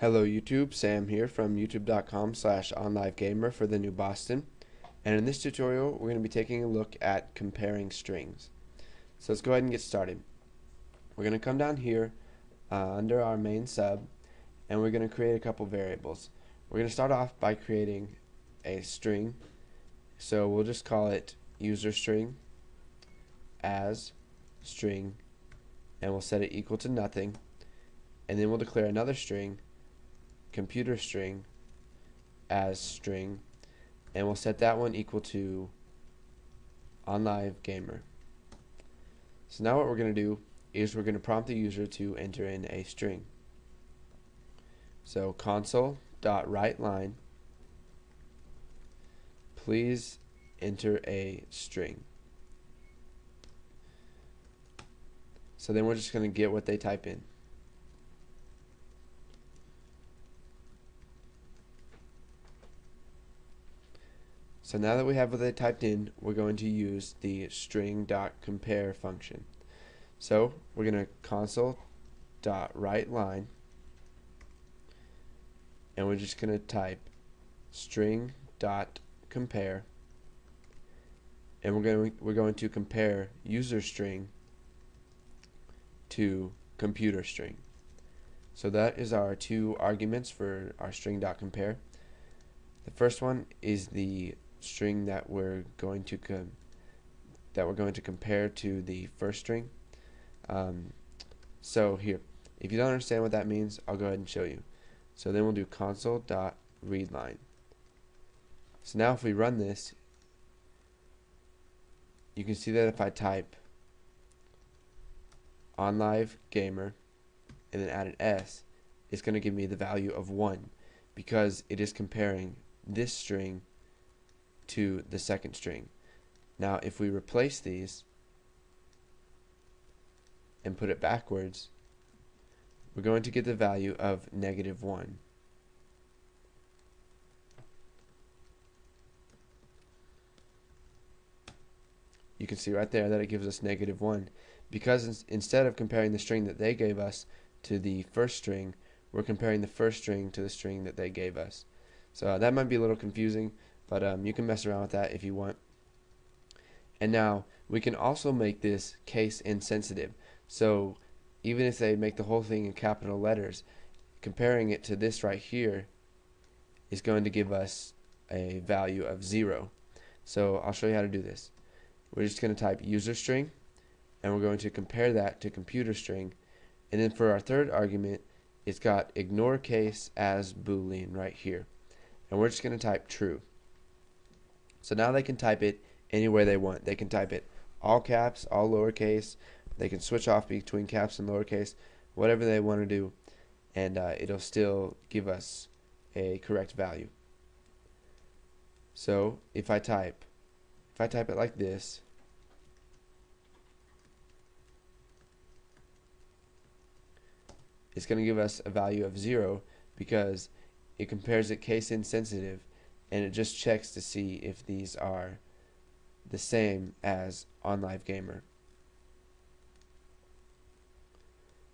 Hello YouTube, Sam here from youtube.com/onlivegamer for the new Boston. And in this tutorial, we're going to be taking a look at comparing strings. So let's go ahead and get started. We're going to come down here under our main sub, and we're going to create a couple variables. We're going to start off by creating a string. So we'll just call it user string as string, and we'll set it equal to nothing. And then we'll declare another string, computer string as string, and we'll set that one equal to onlivegamer. So now what we're going to do is we're going to prompt the user to enter in a string. So console.writeLine, please enter a string. So then we're just going to get what they type in. So now that we have what they typed in, we're going to use the string.compare function. So we're going to console.writeLine, and we're just going to type string.compare, and we're going to compare user string to computer string. So that is our two arguments for our string.compare. The first one is the string that we're going to compare to the first string. So here, if you don't understand what that means, I'll go ahead and show you. So then we'll do console.readLine. So now if we run this, you can see that if I type onlivegamer and then add an S, it's going to give me the value of 1 because it is comparing this string to the second string. Now if we replace these and put it backwards, we're going to get the value of -1. You can see right there that it gives us -1 because instead of comparing the string that they gave us to the first string, we're comparing the first string to the string that they gave us. So that might be a little confusing, but you can mess around with that if you want. And now we can also make this case insensitive. So even if they make the whole thing in capital letters, comparing it to this right here is going to give us a value of 0. So I'll show you how to do this. We're just going to type user string, and we're going to compare that to computer string. And then for our third argument, it's got ignore case as boolean right here. And we're just going to type true. So now they can type it anywhere they want. They can type it all caps, all lowercase. They can switch off between caps and lowercase, whatever they want to do, and it'll still give us a correct value. So if I type it like this, it's going to give us a value of 0 because it compares it case insensitive, and it just checks to see if these are the same as onlivegamer.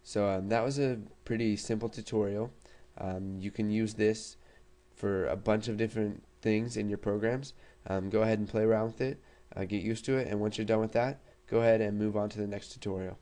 So that was a pretty simple tutorial. You can use this for a bunch of different things in your programs. Go ahead and play around with it, get used to it, and once you're done with that, go ahead and move on to the next tutorial.